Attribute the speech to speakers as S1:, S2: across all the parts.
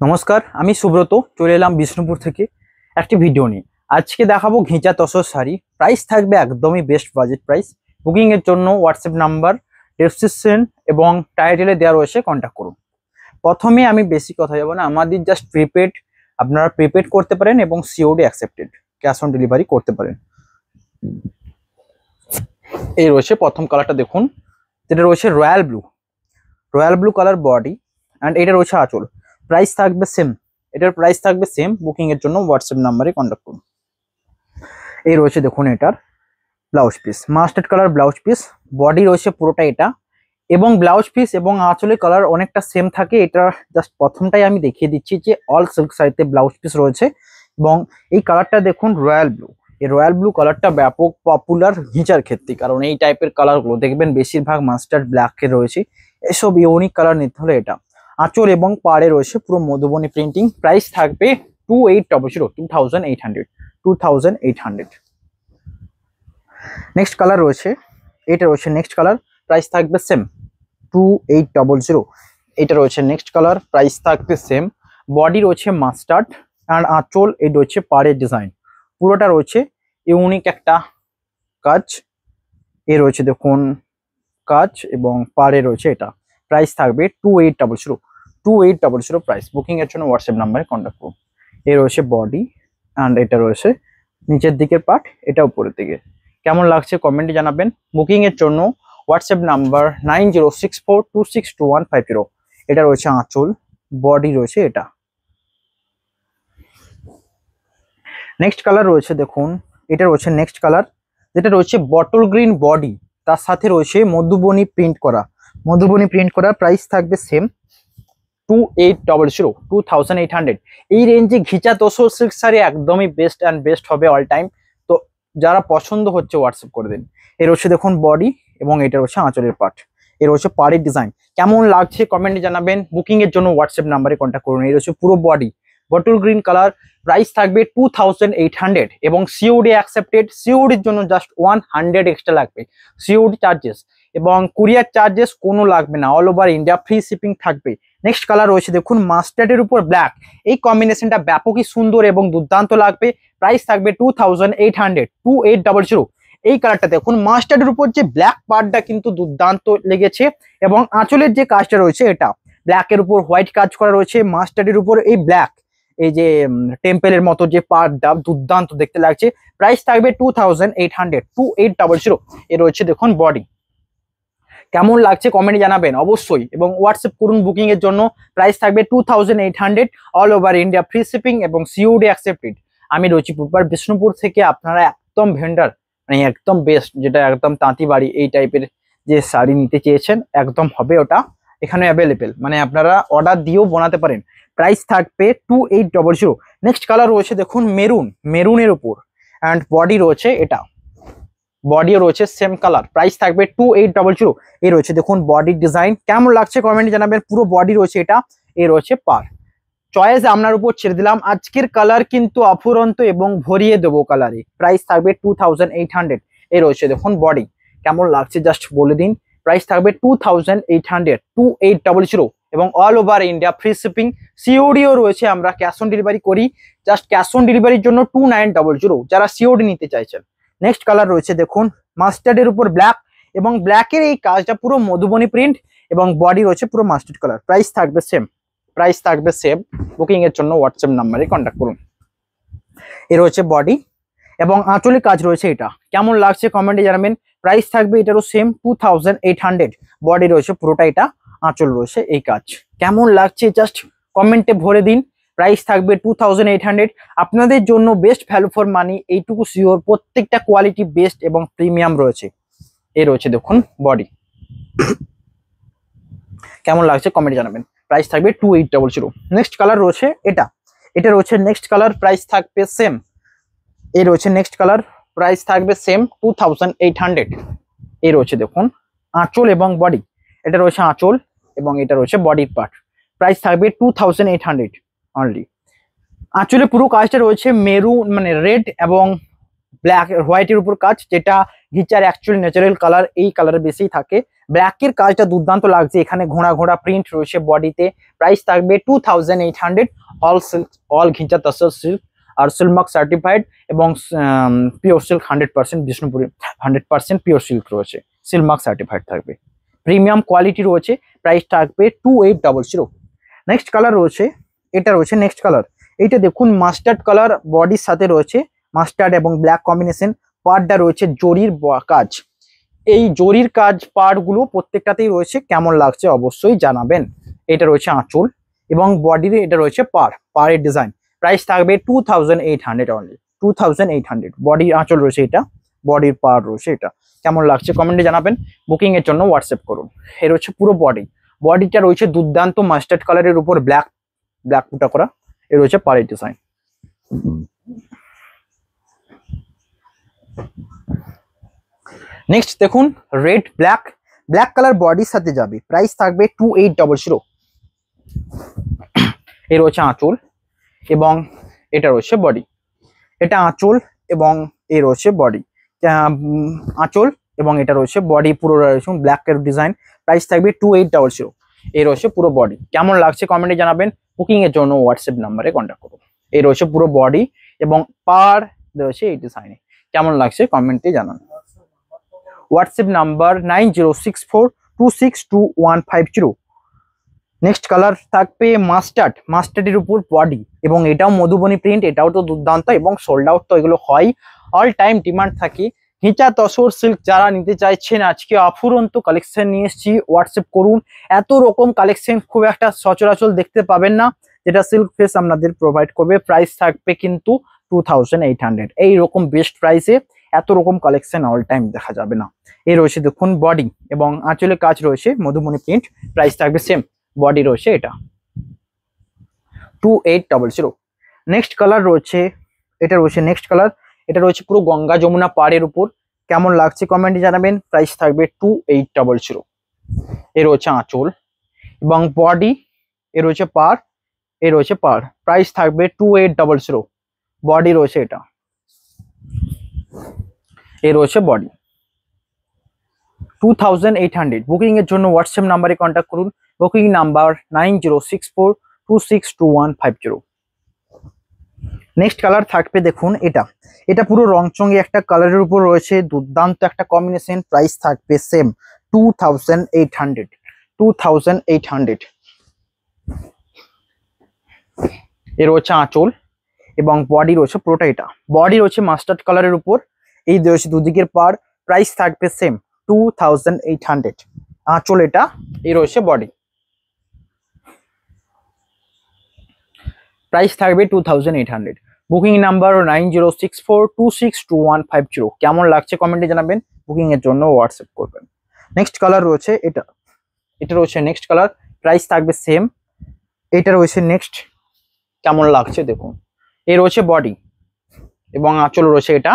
S1: নমস্কার, আমি সুব্রত চলে এলাম বিষ্ণুপুর থেকে একটি ভিডিও নিয়ে। আজকে দেখাবো ঘিচা তসর শাড়ি। প্রাইস থাকবে একদমই বেস্ট বাজেট প্রাইস। বুকিং এর জন্য হোয়াটসঅ্যাপ নাম্বার ডেসক্রিপশন এবং টাইটেলে দেওয়া রয়েছে, কন্ট্যাক্ট করুন। প্রথমে আমি বেশি কথা যাব না, আমাদের জাস্ট প্রিপেড, আপনারা প্রিপেড করতে পারেন এবং COD accepted, cash on delivery করতে পারেন। এই রয়েছে প্রথম কালারটা, দেখুন যেটা রয়েছে royal blue colour body and এটা রয়েছে আঁচল। প্রাইস থাকবে সেম, এটার প্রাইস থাকবে সেম। বুকিং এর জন্য হোয়াটসঅ্যাপ নাম্বারে কন্ট্যাক্ট করুন। এই রয়েছে দেখুন এটার blouse piece, mustard colour blouse piece, body রয়েছে পুরোটা এটা, এবং ব্লাউজ পিস এবং আঁচলের কালার অনেকটা সেম থাকে। এটা জাস্ট প্রথমটাই আমি দেখিয়ে দিচ্ছি যে অল সিল্ক শাড়িতে ব্লাউজ পিস রয়েছে। এবং এই কালারটা দেখুন রয়্যাল ব্লু, এই রয়্যাল ব্লু কালারটা ব্যাপক পপুলার ঘিচার ক্ষেত্রে, কারণ এই টাইপের কালারগুলো দেখবেন বেশিরভাগ মাস্টার্ড ব্ল্যাকে রয়েছে। এসব ইউনিক কালার নিতে হলে এটা। আঁচল এবং পাড়ে রয়েছে পুরো মধুবনী প্রিন্টিং। প্রাইস থাকবে 2800 নেক্সট কালার রয়েছে, এটা রয়েছে নেক্সট কালার, প্রাইস থাকবে সেম 2800। এটা রয়েছে নেক্সট কালার, প্রাইস থাকবে সেম। বডি রয়েছে মাস্টার্ড অ্যান্ড আঁচল এই রয়েছে পাড়ের ডিজাইন, পুরোটা রয়েছে ইউনিক একটা কাজ। এ রয়েছে দেখুন কাজ এবং পাড়ে রয়েছে এটা। প্রাইস থাকবে 2800 প্রাইস। বুকিং এর জন্য হোয়াটসঅ্যাপ নাম্বারে কন্ট্যাক্ট করুন। এ রয়েছে বডি অ্যান্ড এটা রয়েছে নিচের দিকের পার্ট, এটা উপরের দিকে। কেমন লাগছে কমেন্টে জানাবেন। বুকিং এর জন্য হোয়াটসঅ্যাপ নাম্বার 9064262150। এটা রয়েছে আঁচল, বডি রয়েছে এটা। নেক্সট কালার রয়েছে দেখুন, এটা রয়েছে নেক্সট কালার, যেটা রয়েছে বটল গ্রিন বডি, তার সাথে রয়েছে মধুবনী প্রিন্ট করা। প্রাইস থাকবে সেম 2800। এই রেঞ্জে ঘিচা তোসর সিল্ক শাড়ি একদমই বেস্ট অ্যান্ড বেস্ট হবে অল টাইম। তো যারা পছন্দ হচ্ছে হোয়াটসঅ্যাপ করে দিন। এর রয়েছে দেখুন বডি এবং এটা রয়েছে আঁচলের পার্ট। এর রয়েছে পাড়ের ডিজাইন। কেমন লাগছে কমেন্টে জানাবেন। বুকিং এর জন্য হোয়াটসঅ্যাপ নাম্বারে কন্ট্যাক্ট করুন। এর রয়েছে পুরো body bottle green colour. Price থাকবে 2800 এবং সিওডি অ্যাকসেপ্টেড। সিওডির জন্য জাস্ট 100 এক্সট্রা লাগবে সিওডি চার্জেস, এবং কুরিয়ার চার্জেস কোনো লাগবে না। All over India free shipping থাকবে। নেক্সট কালার রয়েছে দেখুন মাস্টার্ডের উপর ব্ল্যাক। এই কম্বিনেশনটা ব্যাপকই সুন্দর এবং দুর্দান্ত লাগবে। প্রাইস থাকবে 2800। এই কালারটা দেখুন মাস্টার্ডের উপর যে ব্ল্যাক পার্টটা কিন্তু দুর্দান্ত লেগেছে, এবং আঁচলের যে কাজটা রয়েছে এটা ব্ল্যাকের উপর হোয়াইট কাজ করা রয়েছে, মাস্টার্ডের উপর এই ব্ল্যাক, এই যে টেম্পেলের মতো যে পার্টটা দুর্দান্ত দেখতে লাগছে। প্রাইস থাকবে 2800। এ রয়েছে দেখুন বডি। কেমন লাগছে কমেন্টে জানাবেন অবশ্যই, এবং হোয়াটসঅ্যাপ করুন বুকিং এর জন্য। প্রাইস থাকবে 2800, all over India free shipping এবং সিওডি অ্যাকসেপ্টেড। আমি রয়েছি প্রপার বিষ্ণুপুর থেকে। আপনারা একদম ভেন্ডার, মানে একদম বেস্ট, যেটা একদম তাঁতি বাড়ি এই টাইপের যে শাড়ি নিতে চেয়েছেন একদম হবে ওটা এখানে অ্যাভেলেবেল, মানে আপনারা অর্ডার দিয়েও বানাতে পারেন। প্রাইস থাকবে 2800। নেক্সট কালার রয়েছে দেখুন মেরুনের উপর, অ্যান্ড বডি রয়েছে এটা, বডিও রয়েছে সেম কালার। প্রাইস থাকবে 2800। এই রয়েছে দেখুন বডির ডিজাইন। কেমন লাগছে কমেন্টে জানাবেন। পুরো বডি রয়েছে এটা। এই রয়েছে পার। চয়েস আপনার উপর ছেড়ে দিলাম। আজকের কালার কিন্তু অফুরন্ত এবং ভরিয়ে দেবো কালারে। প্রাইস থাকবে 2800। এই রয়েছে দেখুন বডি। কেমন লাগছে জাস্ট বলে দিন। প্রাইস থাকবে 2800 এবং all over India free shipping. সিওডিও রয়েছে, আমরা ক্যাশ অন ডেলিভারি করি। জাস্ট ক্যাশ অন ডেলিভারির জন্য 2900 যারা সিওডি নিতে চাইছেন। নেক্সট কালার রয়েছে দেখুন মাস্টার্ডের উপর ব্ল্যাক, এবং ব্ল্যাকের এই কাজটা পুরো মধুবনী প্রিন্ট, এবং বডি রয়েছে পুরো মাস্টার্ড কালার। প্রাইস থাকবে সেম। বুকিং এর জন্য হোয়াটসঅ্যাপ নাম্বারে কন্ট্যাক্ট করুন। এর রয়েছে বডি এবং আঁচলের কাজ রয়েছে এটা। কেমন লাগছে কমেন্টে জানাবেন। প্রাইস থাকবে এটারও সেম 2800। বডি রয়েছে পুরোটা এটা, আঁচল রয়েছে এই কাজ। কেমন লাগছে জাস্ট কমেন্টে ভরে দিন। প্রাইস থাকবে 2800। আপনাদের জন্য বেস্ট ভ্যালু ফর মানি, এইটুকু শিওর। প্রত্যেকটা কোয়ালিটি বেস্ট এবং প্রিমিয়াম রয়েছে। এই রয়েছে দেখুন বডি। কেমন লাগছে কমেন্টে জানাবেন। প্রাইস থাকবে 2800। নেক্সট কালার রয়েছে এটা রয়েছে নেক্সট কালার। প্রাইস থাকবে সেম। এই রয়েছে নেক্সট কালার। প্রাইস থাকবে সেম 2800। এই রয়েছে দেখুন আঁচল এবং বডি। এটা রয়েছে আঁচল এবং এটা রয়েছে বডির পার্ট। প্রাইস থাকবে 2800 অনলি। আঁচলে পুরো কাজটা রয়েছে মেরুন, মানে রেড এবং ব্ল্যাক হোয়াইটের উপর কাজ, যেটা ঘিচার অ্যাকচুয়াল ন্যাচারাল কালার এই কালার বেশি থাকে। ব্ল্যাকের কাজটা দুর্দান্ত লাগছে, এখানে ঘোড়া ঘোড়া প্রিন্ট রয়েছে বডিতে। প্রাইস থাকবে 2800। All silk, all ghicha tussar silk আর সিলমার্ক সার্টিফাইড এবং pure silk 100%, Bishnupuri 100% pure silk রয়েছে, সিলমার্ক সার্টিফাইড থাকবে, প্রিমিয়াম কোয়ালিটি রয়েছে। প্রাইস থাকবে 2800। নেক্সট কালার রয়েছে, এটা রয়েছে নেক্সট কালার। এইটা দেখুন মাস্টার্ড কালার বডির সাথে রয়েছে, মাস্টার্ড এবং ব্ল্যাক কম্বিনেশন। পার্টটা রয়েছে জরির কাজ, এই জরির কাজ পার্টগুলো প্রত্যেকটাতেই রয়েছে। কেমন লাগছে অবশ্যই জানাবেন। এটা রয়েছে আঁচল এবং বডির, এটা রয়েছে পাড়ের ডিজাইন। প্রাইস থাকবে 2800 অনলি, 2800। বডির আঁচল রয়েছে, এটা বডির পাড় রয়েছে। এটা কেমন লাগছে কমেন্টে জানাবেন। বুকিং এর জন্য হোয়াটসঅ্যাপ করুন। এর হচ্ছে পুরো বডিটা রয়েছে দুর্দান্ত মাস্টার্ড কালারের উপর ব্ল্যাক বুটা করা। এর রয়েছে পাড়ের ডিজাইন। নেক্সট দেখুন রেড ব্ল্যাক কালার বডির সাথে যাবে। প্রাইস থাকবে 2800। এর রয়েছে আঁচল এবং এটা রয়েছে বডি। এটা আঁচল এবং এর রয়েছে বডি, আঁচল এবং এটা রয়েছে বডি পুরো রয়েছে ব্ল্যাকের ডিজাইন। প্রাইস থাকবে 2800। এই রয়েছে পুরো বডি। কেমন লাগছে কমেন্টে জানাবেন। বুকিং এর জন্য হোয়াটসঅ্যাপ নাম্বারে কন্ট্যাক্ট করুন। এই রয়েছে পুরো বডি এবং পার রয়েছে এই ডিজাইনে। কেমন লাগছে কমেন্টে জানান। WhatsApp number 9064262150। নেক্সট কালার থাকবে মাস্টার্ডের উপর বডি এবং এটাও মধুবনী প্রিন্ট। এটাও তো দুর্দান্ত এবং সোল্ড আউট তো এগুলো হয়, অল টাইম ডিমান্ড থাকে। ঘিচা তসর সিল্ক যারা নিতে চাইছেন আজকে অফুরন্ত কালেকশন নিয়ে এসেছি, হোয়াটসঅ্যাপ করুন। এত রকম কালেকশন খুব একটা সচরাচর দেখতে পাবেন না, যেটা সিল্ক ফেস আপনাদের প্রোভাইড করবে। প্রাইস থাকবে কিন্তু 2800। এই রকম বেস্ট প্রাইসে এত রকম কালেকশন অল টাইম দেখা যাবে না। এই রয়েছে দেখুন বডি এবং আঁচলের কাজ রয়েছে মধুবনী প্রিন্ট। প্রাইস থাকবে সেম, বডি রয়েছে এটা 2800। নেক্সট কালার রয়েছে, এটা রয়েছে নেক্সট কালার। এটা রয়েছে পুরো গঙ্গা যমুনা পাড়ের উপর। কেমন লাগছে কমেন্টে জানাবেন। প্রাইস থাকবে 2800। এ রয়েছে আঁচল এবং বডি, এ রয়েছে পাড়, এ রয়েছে পাড়। প্রাইস থাকবে 2800। বডি রয়েছে এটা, এ রয়েছে বডি 2800। বুকিং এর জন্য হোয়াটসঅ্যাপ নাম্বারে কন্ট্যাক্ট করুন। Booking number 9064262150। নেক্সট কালার থাকবে দেখুন এটা পুরো রংচঙ্গে একটা কালারের উপর রয়েছে, দুর্দান্ত একটা কম্বিনেশন। প্রাইস থাকবে সেম 2800। এর রয়েছে আঁচল এবং বডি রয়েছে পুরোটা, এটা বডি রয়েছে মাস্টার্ড কালারের উপর। এই রয়েছে দুদিকের পাড়। প্রাইস থাকবে সেম 2800। আঁচল এটা, এই রয়েছে বডি। প্রাইস থাকবে 2800। Booking number 9064262150। কেমন লাগছে কমেন্টে জানাবেন। বুকিং এর জন্য হোয়াটসঅ্যাপ করবেন। নেক্সট কালার রয়েছে এটা রয়েছে নেক্সট কালার। প্রাইস থাকবে সেম। এটা রয়েছে নেক্সট। কেমন লাগছে দেখুন। এ রয়েছে বডি এবং আঁচল রয়েছে এটা।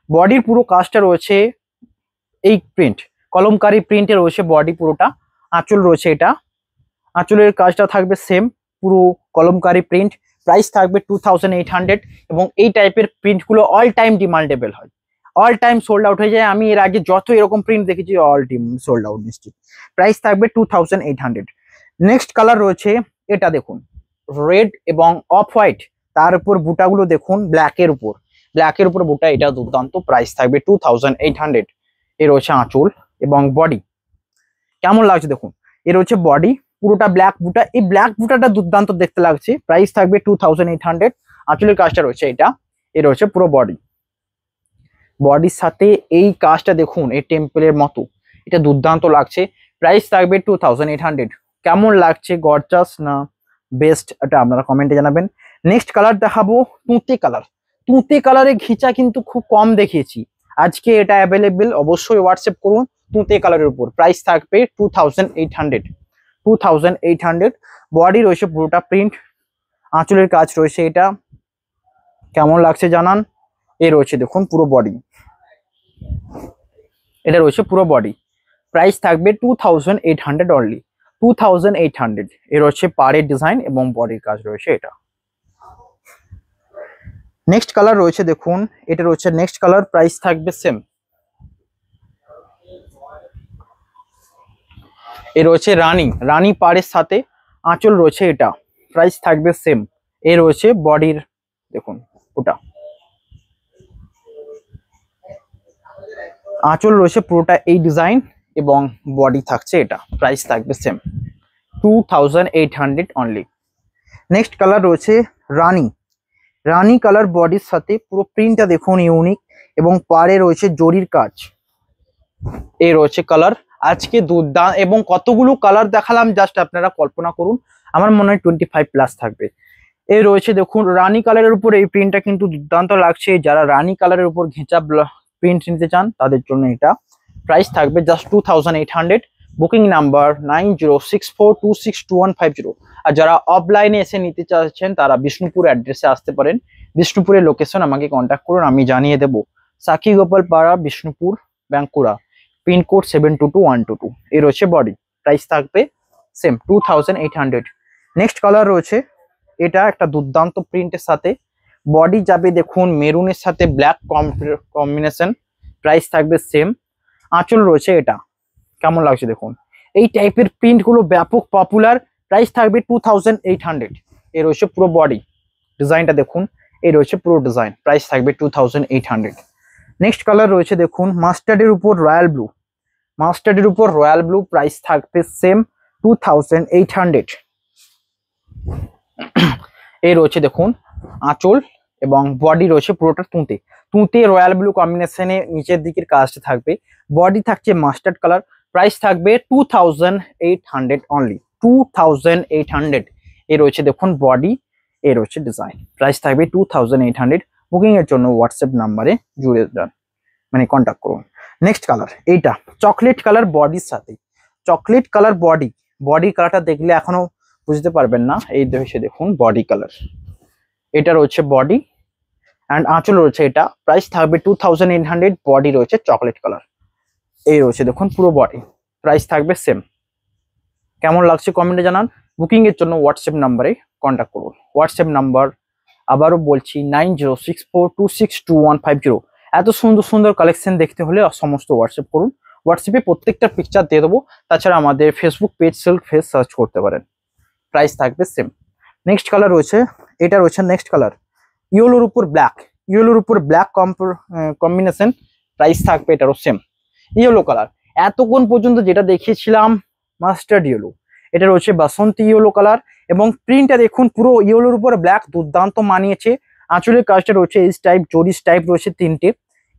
S1: বডির পুরো কাজটা রয়েছে এই প্রিন্ট, কলমকারী প্রিন্টে রয়েছে বডি পুরোটা। আঁচল রয়েছে এটা, আঁচলের কাজটা থাকবে সেম, পুরো কলমকারী প্রিন্ট। প্রাইস থাকবে 2800 এবং এই টাইপের প্রিন্টগুলো অল টাইম ডিমান্ডেবল হয়, অল টাইম সোল্ড আউট হয়ে যায়। আমি এর আগে যত এরকম প্রিন্ট দেখেছি অল টাইম সোল্ড আউট নিশ্চিত। প্রাইস থাকবে 2800। নেক্সট কালার রয়েছে এটা দেখুন, রেড এবং অফ হোয়াইট, তার উপর বুটাগুলো দেখুন ব্ল্যাকের উপর বুটা, এটা দুর্দান্ত। প্রাইস থাকবে 2800। এর রয়েছে আঁচল এবং বডি। কেমন লাগছে দেখুন। এর হচ্ছে বডি পুরোটা ব্ল্যাক বুটা, এই ব্ল্যাক বুটাটা দুর্দান্ত দেখতে লাগছে। প্রাইস থাকবে 2800। আঁচলের কাজটা রয়েছে এটা, এর হচ্ছে পুরো বডির সাথে এই কাজটা দেখুন, এই টেম্পলের মতো, এটা দুর্দান্ত লাগছে। প্রাইস থাকবে 2800। কেমন লাগছে, গর্জাস না বেস্ট, এটা আপনারা কমেন্টে জানাবেন। নেক্সট কালার দেখাবো তুঁতে কালারে ঘিচা কিন্তু খুব কম দেখিয়েছি, আজকে এটা অ্যাভেলেবেল। অবশ্যই হোয়াটসঅ্যাপ করুন। তুঁতে কালারের উপর প্রাইস থাকবে 2800। বডি রয়েছে পুরোটা প্রিন্ট, আঁচলের কাজ রয়েছে এটা। কেমন লাগছে জানান। এ রয়েছে দেখুন পুরো বডি, এটা রয়েছে পুরো বডি। প্রাইস থাকবে 2800 অনলি, 2800। এর হচ্ছে পাড়ের ডিজাইন এবং বডির কাজ রয়েছে এটা। নেক্সট কালার রয়েছে দেখুন, এটা রয়েছে নেক্সট কালার। প্রাইস থাকবে সেম, এ রয়েছে রানী, রানী পাড়ের সাথে আঁচল রয়েছে, এটা প্রাইস থাকবে সেম। এ রয়েছে বডির, দেখুন ওটা আঁচল রয়েছে পুরোটা এই ডিজাইন এবং বডি থাকছে এটা, প্রাইস থাকবে সেম 2800 অনলি। নেক্সট কালার রয়েছে রানী, রানী কালার বডির সাথে পুরো প্রিন্টটা দেখুন ইউনিক এবং পাড়ে রয়েছে জরির কাজ। এই রয়েছে কালার, আজকে দুর্দান্ত এবং কতগুলো কালার দেখালাম জাস্ট আপনারা কল্পনা করুন, আমার মনে হয় 25+ থাকবে। এই রয়েছে দেখুন রানী কালারের উপর এই প্রিন্টটা কিন্তু দুর্দান্ত লাগছে, যারা রানী কালারের উপর ঘেঁচা প্রিন্ট নিতে চান তাদের জন্য এটা, প্রাইস থাকবে জাস্ট 2800। Booking number 9064262150। আর যারা অফলাইনে এসে নিতে চাচ্ছেন তারা বিষ্ণুপুর অ্যাড্রেসে আসতে পারেন, বিষ্ণুপুরের লোকেশন আমাকে কন্ট্যাক্ট করুন, আমি জানিয়ে দেবো। সাকি গোপাল পাড়া, বিষ্ণুপুর, বাঁকুড়া, পিনকোড 722122। এই রয়েছে বডি, প্রাইস থাকবে সেম 2800। নেক্সট কালার রয়েছে এটা একটা দুর্দান্ত প্রিন্টের সাথে, বডি যাবে দেখুন মেরুনের সাথে ব্ল্যাক কম্বিনেশন, প্রাইস থাকবে সেম। আঁচল রয়েছে এটা, কেমন লাগছে দেখুন, এই টাইপের প্রিন্ট গুলো ব্যাপক পপুলার, প্রাইস থাকবে 2800। এর রয়েছে পুরো বডি ডিজাইনটা দেখুন, এই রয়েছে পুরো ডিজাইন, প্রাইস থাকবে 2800। নেক্সট কালার রয়েছে দেখুন মাস্টার্ডের উপর রয়্যাল ব্লু, মাস্টার্ডের উপর রয়্যাল ব্লু, প্রাইস থাকবে সেম 2800। এই রয়েছে দেখুন আঁচল এবং বডি রয়েছে পুরোটা তুঁতে, তুঁতে রয়্যাল ব্লু কম্বিনেশনে নিচের দিকের কাজটা থাকবে, বডি থাকছে মাস্টার্ড কালার, প্রাইস থাকবে 2800 অনলি 2800। এ রয়েছে দেখুন বডি, এ রয়েছে ডিজাইন, প্রাইস থাকবে 2800। বুকিং এর জন্য হোয়াটসঅ্যাপ নাম্বারে জুড়ে যান, মানে কন্ট্যাক্ট করুন। নেক্সট কালার এইটা চকলেট কালার বডির সাথে, চকলেট কালার বডি, বডি কালারটা দেখলে এখনো বুঝতে পারবেন না, এই দেখুন বডি কালার, এটা রয়েছে বডি অ্যান্ড আঁচল রয়েছে এটা, প্রাইস থাকবে 2800। বডি রয়েছে চকলেট কালার, এই রয়েছে দেখুন পুরো বডি, প্রাইস থাকবে সেম। কেমন লাগছে কমেন্টে জানান। বুকিং এর জন্য হোয়াটসঅ্যাপ নাম্বারে কন্ট্যাক্ট করুন, হোয়াটসঅ্যাপ নাম্বার আবারও বলছি 9064262150। এত সুন্দর সুন্দর কালেকশন দেখতে হলে সমস্ত হোয়াটসঅ্যাপ করুন, হোয়াটসঅ্যাপে প্রত্যেকটা পিকচার দিয়ে দেবো, তাছাড়া আমাদের Facebook page silk face search করতে পারেন, প্রাইস থাকবে সেম। নেক্সট কালার রয়েছে এটা রয়েছে নেক্সট কালার ইয়েলোর উপর ব্ল্যাক, ইয়েলোর উপর ব্ল্যাক কম্বিনেশন, প্রাইস থাকবে এটারও সেম ইয়েলো কালার। এতক্ষণ পর্যন্ত যেটা দেখিয়েছিলাম মাস্টার্ড ইয়েলো, এটা রয়েছে বাসন্তী ইয়েলো কালার এবং প্রিন্টটা দেখুন পুরো ইয়েলোর উপর ব্ল্যাক দুর্দান্ত মানিয়েছে। আঁচলের কাজটা রয়েছে এই টাইপ জরিস টাইপ রয়েছে তিনটে,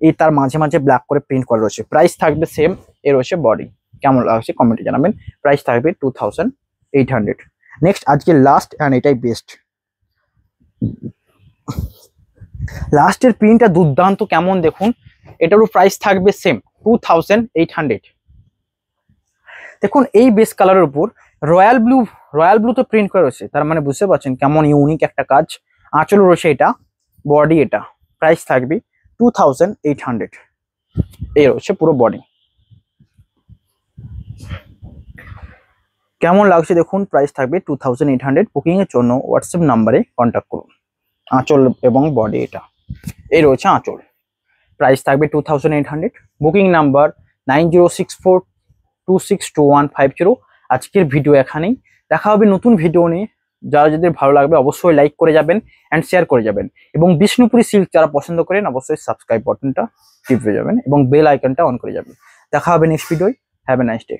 S1: এই তার মাঝে মাঝে ব্ল্যাক করে প্রিন্ট করা রয়েছে, প্রাইস থাকবে সেম। এ রয়েছে বডি, কেমন লাগছে কমেন্টে জানাবেন, প্রাইস থাকবে 2800। নেক্সট আজকে লাস্ট অ্যান্ড এটাই বেস্ট, লাস্টের প্রিন্টটা দুর্দান্ত কেমন দেখুন, এটারও প্রাইস থাকবে সেম 2800। দেখুন এই বেস কালারের উপর রয়্যাল ব্লু তো প্রিন্ট করা রয়েছে, তার মানে বুঝতে পারছেন কেমন ইউনিক একটা কাজ। আঁচল রয়েছে এটা, বডি এটা, প্রাইস থাকবে 2800। এই রয়েছে পুরো বডি, কেমন লাগছে দেখুন, প্রাইস থাকবে 2800। বুকিং এর জন্য হোয়াটসঅ্যাপ নাম্বারে কন্ট্যাক্ট করুন। আঁচল এবং বডি এটা, এই রয়েছে আঁচল, প্রাইস থাকবে 2800। Booking number 9064262150। আজকের ভিডিও এখানেই, দেখা হবে নতুন ভিডিও নিয়ে। যাদের ভালো লাগবে অবশ্যই লাইক করে যাবেন অ্যান্ড শেয়ার করে যাবেন, এবং বিষ্ণুপুরি সিল্ক যারা পছন্দ করেন অবশ্যই সাবস্ক্রাইব বাটনটা টিপে যাবেন এবং বেল আইকনটা অন করে যাবেন। দেখা হবে নেক্সট ভিডিওয়। Have a nice day.